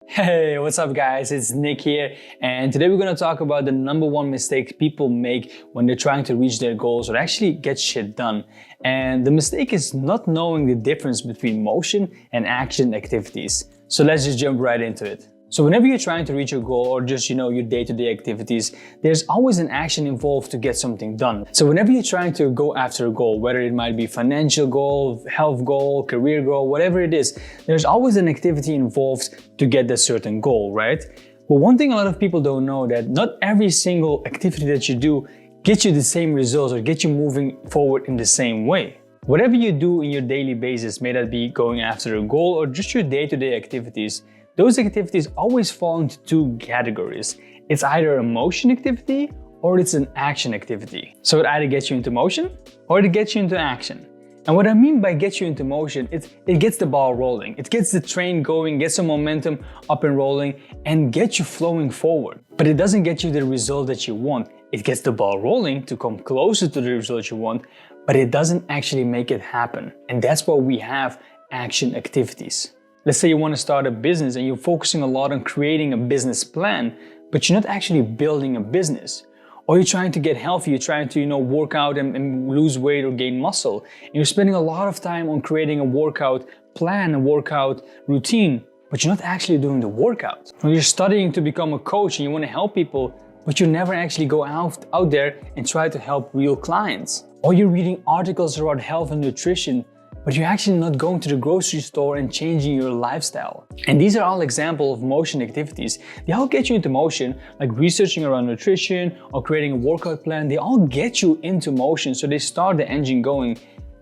Hey, what's up guys? It's Nick here, and today we're going to talk about the number one mistake people make when they're trying to reach their goals or actually get shit done. And the mistake is not knowing the difference between motion and action activities. So let's just jump right into it. So whenever you're trying to reach your goal or just, your day-to-day activities, there's always an action involved to get something done. So whenever you're trying to go after a goal, whether it might be financial goal, health goal, career goal, whatever it is, there's always an activity involved to get that certain goal, right? But one thing a lot of people don't know that not every single activity that you do gets you the same results or get you moving forward in the same way. Whatever you do in your daily basis, may that be going after a goal or just your day-to-day activities, those activities always fall into two categories. It's either a motion activity or it's an action activity. So it either gets you into motion or it gets you into action. And what I mean by gets you into motion, it gets the ball rolling. It gets the train going, gets some momentum up and rolling, and gets you flowing forward. But it doesn't get you the result that you want. It gets the ball rolling to come closer to the result you want, but it doesn't actually make it happen. And that's why we have action activities. Let's say you want to start a business and you're focusing a lot on creating a business plan, but you're not actually building a business. Or you're trying to get healthy, you're trying to work out and lose weight or gain muscle. And you're spending a lot of time on creating a workout plan, a workout routine, but you're not actually doing the workout. Or you're studying to become a coach and you want to help people, but you never actually go out there and try to help real clients. Or you're reading articles about health and nutrition, but you're actually not going to the grocery store and changing your lifestyle. And these are all examples of motion activities. They all get you into motion, like researching around nutrition or creating a workout plan. They all get you into motion, so they start the engine going,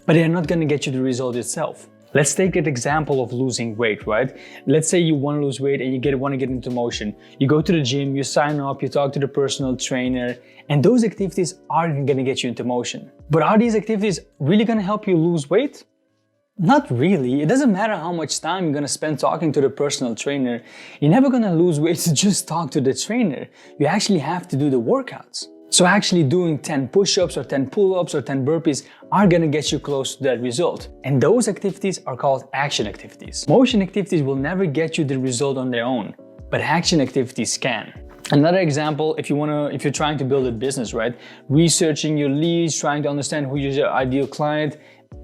but they're not going to get you the result itself. Let's take an example of losing weight, right? Let's say you want to lose weight and you want to get into motion. You go to the gym, you sign up, you talk to the personal trainer, and those activities are going to get you into motion. But are these activities really going to help you lose weight? Not really. It doesn't matter how much time you're gonna spend talking to the personal trainer. You're never gonna lose weight to just talk to the trainer. You actually have to do the workouts. So actually doing 10 push-ups or 10 pull-ups or 10 burpees are gonna get you close to that result. And those activities are called action activities. Motion activities will never get you the result on their own, but action activities can. Another example, if you're trying to build a business, right? Researching your leads, trying to understand who is your ideal client,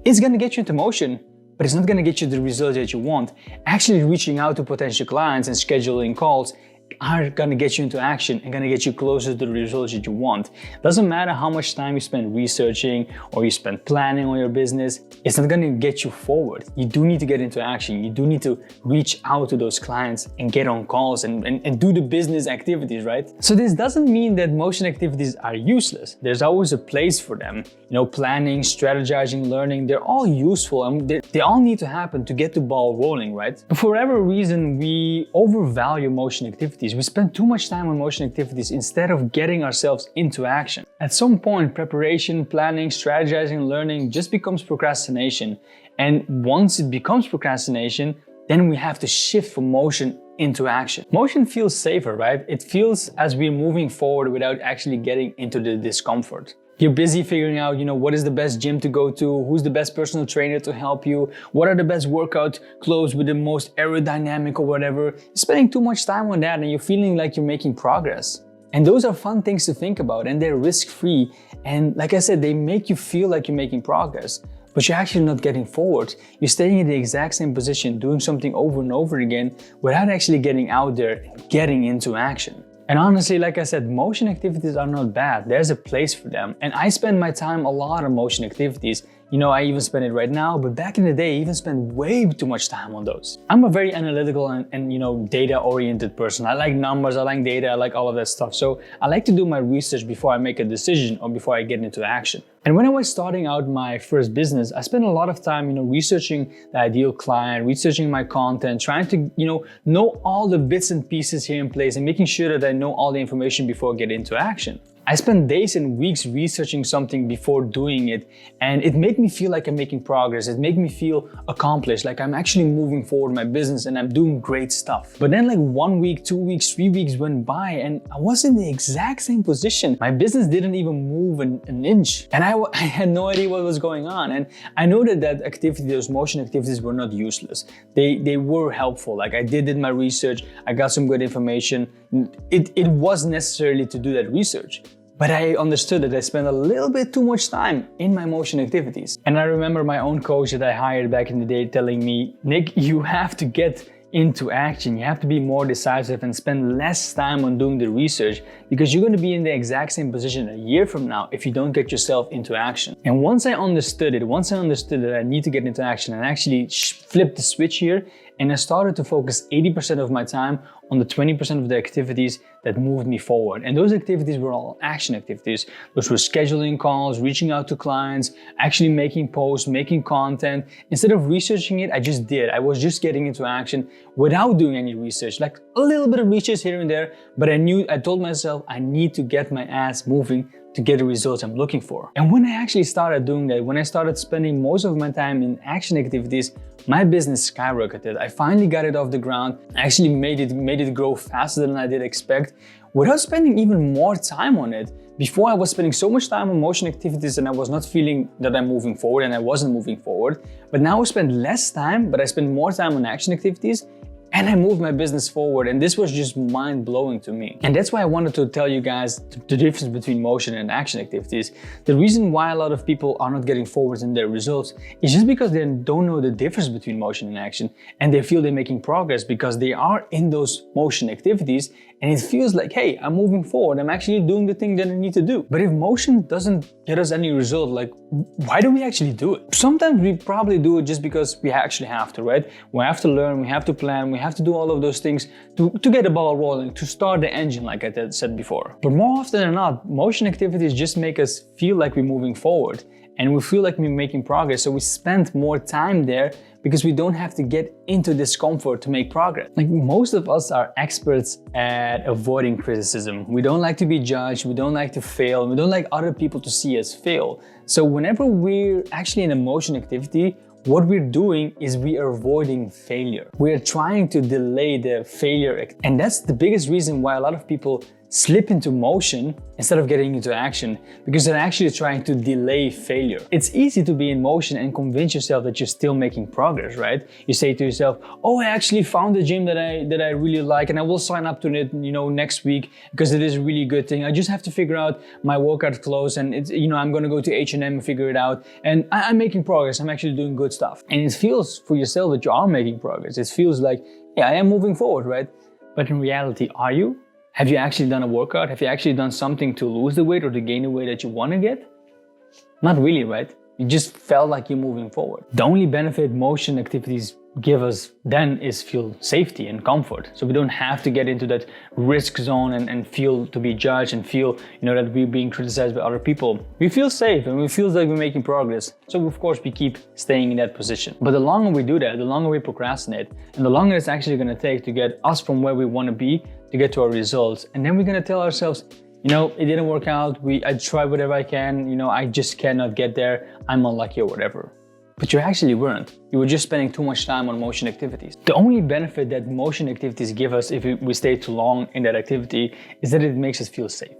it's going to get you into motion, but it's not going to get you the result that you want. Actually reaching out to potential clients and scheduling calls are going to get you into action and going to get you closer to the results that you want. Doesn't matter how much time you spend researching or you spend planning on your business, it's not going to get you forward. You do need to get into action. You do need to reach out to those clients and get on calls and do the business activities, right? So this doesn't mean that motion activities are useless. There's always a place for them. Planning, strategizing, learning, they're all useful and they all need to happen to get the ball rolling, right? But for whatever reason, we overvalue motion activities. We spend too much time on motion activities instead of getting ourselves into action. At some point, preparation, planning, strategizing, learning just becomes procrastination. And once it becomes procrastination, then we have to shift from motion into action. Motion feels safer, right? It feels as we're moving forward without actually getting into the discomfort. You're busy figuring out, what is the best gym to go to, who's the best personal trainer to help you, what are the best workout clothes with the most aerodynamic or whatever. You're spending too much time on that and you're feeling like you're making progress. And those are fun things to think about and they're risk-free. And like I said, they make you feel like you're making progress, but you're actually not getting forward. You're staying in the exact same position, doing something over and over again without actually getting out there and getting into action. And honestly, like I said, motion activities are not bad. There's a place for them. And I spend my time a lot on motion activities. I even spend it right now, but back in the day, I even spent way too much time on those. I'm a very analytical and data-oriented person. I like numbers, I like data, I like all of that stuff. So I like to do my research before I make a decision or before I get into action. And when I was starting out my first business, I spent a lot of time, researching the ideal client, researching my content, trying to, know all the bits and pieces here in place and making sure that I know all the information before I get into action. I spent days and weeks researching something before doing it, and it made me feel like I'm making progress. It made me feel accomplished, like I'm actually moving forward in my business and I'm doing great stuff. But then like 1 week, 2 weeks, 3 weeks went by and I was in the exact same position. My business didn't even move an inch. And I I had no idea what was going on. And I noted that those motion activities were not useless. They were helpful. Like I did my research, I got some good information. It wasn't necessarily to do that research, but I understood that I spent a little bit too much time in my motion activities. And I remember my own coach that I hired back in the day telling me, Nick, you have to get into action. You have to be more decisive and spend less time on doing the research, because you're going to be in the exact same position a year from now if you don't get yourself into action. And once I understood that I need to get into action and actually flip the switch here, and I started to focus 80% of my time on the 20% of the activities that moved me forward. And those activities were all action activities. Those were scheduling calls, reaching out to clients, actually making posts, making content. Instead of researching it, I just did. I was just getting into action without doing any research, like a little bit of research here and there, but I told myself I need to get my ass moving to get the results I'm looking for. And when I actually started doing that, when I started spending most of my time in action activities, my business skyrocketed. I finally got it off the ground. I actually made it grow faster than I did expect without spending even more time on it. Before, I was spending so much time on motion activities and I was not feeling that I'm moving forward, and I wasn't moving forward. But now I spend less time, but I spend more time on action activities, and I moved my business forward, and this was just mind-blowing to me. And that's why I wanted to tell you guys the difference between motion and action activities. The reason why a lot of people are not getting forwards in their results is just because they don't know the difference between motion and action, and they feel they're making progress because they are in those motion activities, and it feels like, hey, I'm moving forward, I'm actually doing the thing that I need to do. But if motion doesn't get us any result, like, why do we actually do it? Sometimes we probably do it just because we actually have to, right? We have to learn, we have to plan, we have to do all of those things to get the ball rolling, to start the engine, like I said before. But more often than not, motion activities just make us feel like we're moving forward, and we feel like we're making progress, so we spend more time there because we don't have to get into discomfort to make progress. Like, most of us are experts at avoiding criticism. We don't like to be judged, we don't like to fail, we don't like other people to see us fail. So whenever we're actually in a motion activity, what we're doing is we are avoiding failure. We're trying to delay the failure. And that's the biggest reason why a lot of people slip into motion instead of getting into action, because they're actually trying to delay failure. It's easy to be in motion and convince yourself that you're still making progress, right? You say to yourself, oh, I actually found a gym that I really like, and I will sign up to it, next week, because it is a really good thing. I just have to figure out my workout clothes, and it's, I'm gonna go to H&M and figure it out. And I'm making progress, I'm actually doing good stuff. And it feels for yourself that you are making progress. It feels like, yeah, I am moving forward, right? But in reality, are you? Have you actually done a workout? Have you actually done something to lose the weight or to gain the weight that you want to get? Not really, right? You just felt like you're moving forward. The only benefit motion activities give us then is feel safety and comfort. So we don't have to get into that risk zone and feel to be judged and feel, that we're being criticized by other people. We feel safe and we feel like we're making progress. So of course we keep staying in that position. But the longer we do that, the longer we procrastinate, and the longer it's actually going to take to get us from where we want to be to get to our results. And then we're going to tell ourselves, it didn't work out. I tried whatever I can, I just cannot get there. I'm unlucky or whatever. But you actually weren't. You were just spending too much time on motion activities. The only benefit that motion activities give us if we stay too long in that activity is that it makes us feel safe.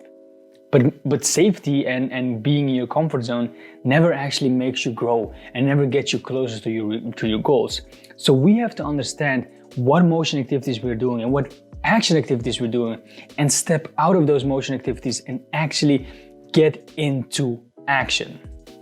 But safety and being in your comfort zone never actually makes you grow and never gets you closer to your goals. So we have to understand what motion activities we're doing and what action activities we're doing, and step out of those motion activities and actually get into action.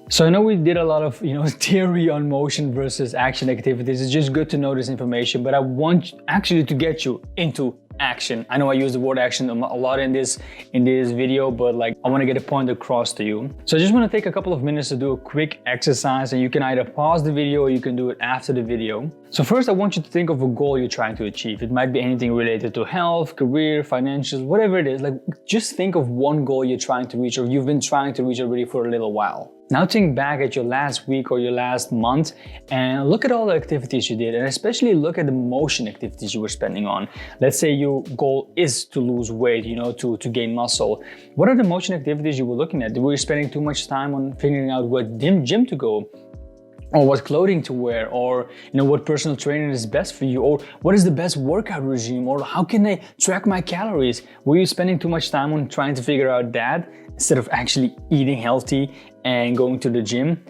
So I know we did a lot of theory on motion versus action activities. It's just good to know this information, but I want actually to get you into action. I know I use the word action a lot in this video, but I want to get a point across to you. So I just want to take a couple of minutes to do a quick exercise, and you can either pause the video or you can do it after the video. So first, I want you to think of a goal you're trying to achieve. It might be anything related to health, career, financials, whatever it is. Just think of one goal you're trying to reach, or you've been trying to reach already for a little while. Now think back at your last week or your last month and look at all the activities you did, and especially look at the motion activities you were spending on. Let's say your goal is to lose weight, to gain muscle. What are the motion activities you were looking at? Were you spending too much time on figuring out what gym to go? or what clothing to wear, or what personal trainer is best for you, or what is the best workout regime, or how can I track my calories? Were you spending too much time on trying to figure out that instead of actually eating healthy and going to the gym?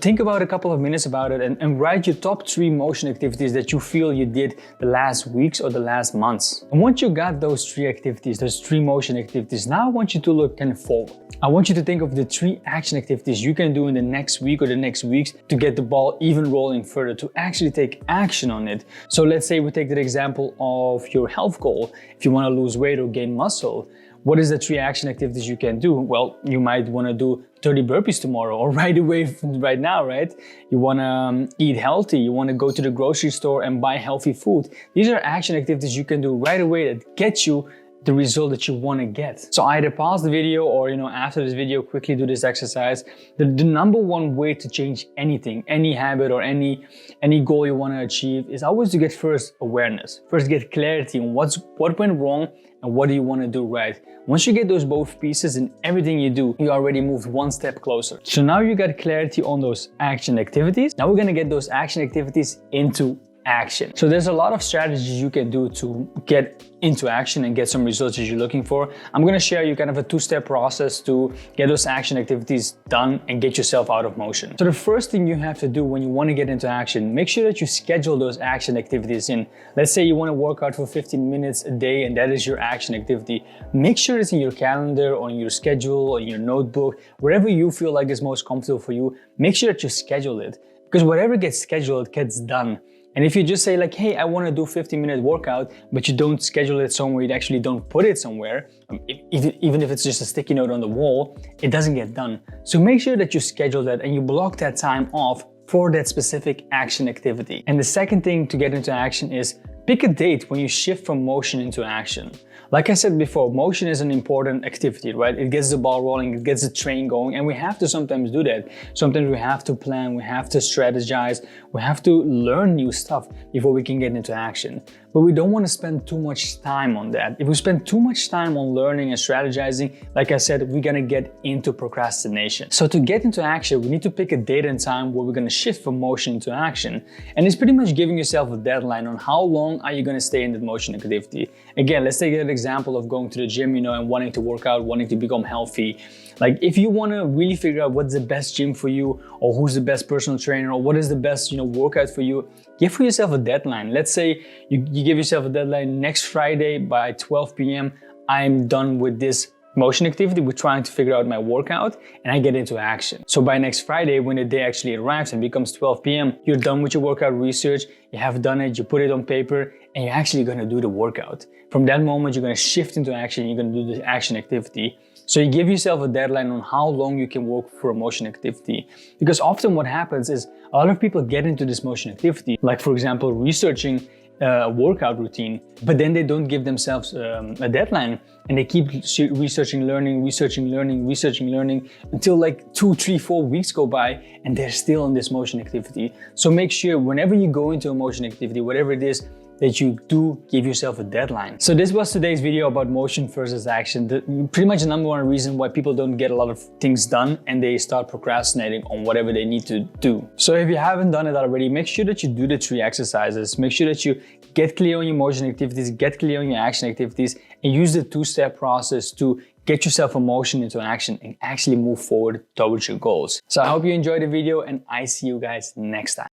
Think about a couple of minutes about it and write your top 3 motion activities that you feel you did the last weeks or the last months. And once you got those 3 activities, those 3 motion activities, now I want you to look kind of forward. I want you to think of the 3 action activities you can do in the next week or the next weeks to get the ball even rolling further, to actually take action on it. So let's say we take the example of your health goal. If you want to lose weight or gain muscle, what is the 3 action activities you can do? Well, you might want to do 30 burpees tomorrow or right away, right now, right? You want to eat healthy. You want to go to the grocery store and buy healthy food. These are action activities you can do right away that get you the result that you want to get. So either pause the video or, after this video, quickly do this exercise. The number one way to change anything, any habit or any goal you want to achieve is always to get first awareness. First get clarity on what went wrong and what do you want to do right. Once you get those both pieces in everything you do, you already moved one step closer. So now you got clarity on those action activities. Now we're going to get those action activities into action. So there's a lot of strategies you can do to get into action and get some results that you're looking for. I'm going to share you kind of a 2-step process to get those action activities done and get yourself out of motion. So the first thing you have to do when you want to get into action, make sure that you schedule those action activities in. Let's say you want to work out for 15 minutes a day and that is your action activity. Make sure it's in your calendar, on your schedule, on your notebook, wherever you feel like is most comfortable for you. Make sure that you schedule it, because whatever gets scheduled gets done. And if you just say like, hey, I want to do 15-minute workout, but you don't schedule it somewhere, you actually don't put it somewhere, even if it's just a sticky note on the wall, it doesn't get done. So make sure that you schedule that and you block that time off for that specific action activity. And the second thing to get into action is pick a date when you shift from motion into action. Like I said before, motion is an important activity, right? It gets the ball rolling, it gets the train going, and we have to sometimes do that. Sometimes we have to plan, we have to strategize, we have to learn new stuff before we can get into action. But we don't want to spend too much time on that. If we spend too much time on learning and strategizing, like I said, we're gonna get into procrastination. So to get into action, we need to pick a date and time where we're gonna shift from motion into action. And it's pretty much giving yourself a deadline on how long are you gonna stay in that motion activity. Again, let's take an example of going to the gym, and wanting to work out, wanting to become healthy. Like if you want to really figure out what's the best gym for you, or who's the best personal trainer, or what is the best workout for you, give for yourself a deadline. Let's say you give yourself a deadline: next Friday by 12 p.m. I'm done with this motion activity, we're trying to figure out my workout, and I get into action. So by next Friday, when the day actually arrives and becomes 12 p.m., you're done with your workout research, you have done it, you put it on paper, and you're actually gonna do the workout. From that moment, you're gonna shift into action, you're gonna do the action activity. So you give yourself a deadline on how long you can work for a motion activity. Because often what happens is a lot of people get into this motion activity, like for example, researching a workout routine, but then they don't give themselves a deadline, and they keep researching, learning until like 2, 3, 4 weeks go by and they're still in this motion activity. So make sure whenever you go into a motion activity, whatever it is, that you do give yourself a deadline. So this was today's video about motion versus action. Pretty much the number one reason why people don't get a lot of things done and they start procrastinating on whatever they need to do. So if you haven't done it already, make sure that you do the 3 exercises. Make sure that you get clear on your motion activities, get clear on your action activities, and use the 2-step process to get yourself from motion into action and actually move forward towards your goals. So I hope you enjoyed the video, and I see you guys next time.